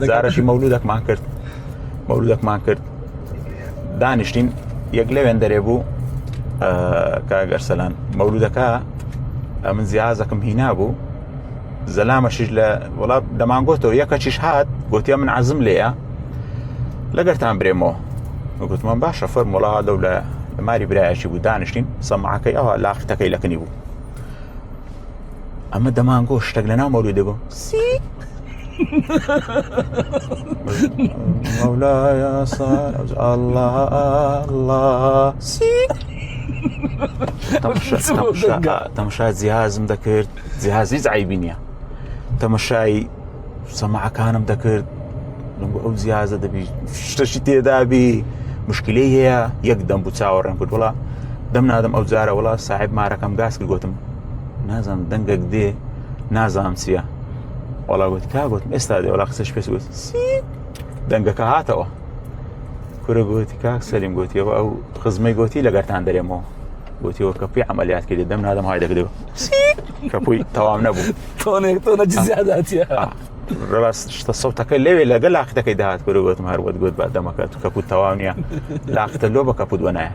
زارشی مەولودێکمان کرد دانیشتین یەک لەوێن دەرێ بوو کاگەرسەلان مەولودەکە من زیازەکەم هینا بوو زەلامەشیش لە وڵات دەمانگۆتەوە یەکەچیش هات گوتیە من عەزم لێیە لەگەرتان برێمەوە گوتمان باشە فەرموڵا لەو لە ماری برایەکی بوو دانیشتین سەماعەکەی ئەوە لاقتەکەی لەکنی بوو ئەمە دەمانگۆ شتێک لەناو مەولودێ بوو مولاي صل الله الله تەماشای جیهازم دەکرد جیهازی عیبی نییە تەماشای سەماعەکانم دەکرد ئەو جیهازە دەبی شتەشی تێدابی مشکلەی هەیە یەک دەم بوو چاوەڕێم کرد وڵا دەم نادەم ئەو جارە وڵا ساحیب مارەکەم گاز کرد گوتم نازانم دەنگێک دێ نازانم چییە وڵا گوت کا گوتم ئێستا دێ وڵا قسەش پێ گوت دەنگەکە هاتەوە کورە گوتی کاک سەلیم گوتیەوە ئەو خزمەی گوتی لەگەرتان دەرێمەوە گوتیەوە کەپوی عەمەلیات کردی دەم نادەم های دەکردەوە کەپوی تەواو نەبوو تۆ نەجزیاداتیە ڕاست شتە سەوتەکەی لەوێ لەگەڵ لاقتەکەی داهات کورە گوتم هەروەت گوت با دەمەکە کەپوت تەواو نییە لاقتە لۆ بە کەپوت وەنایە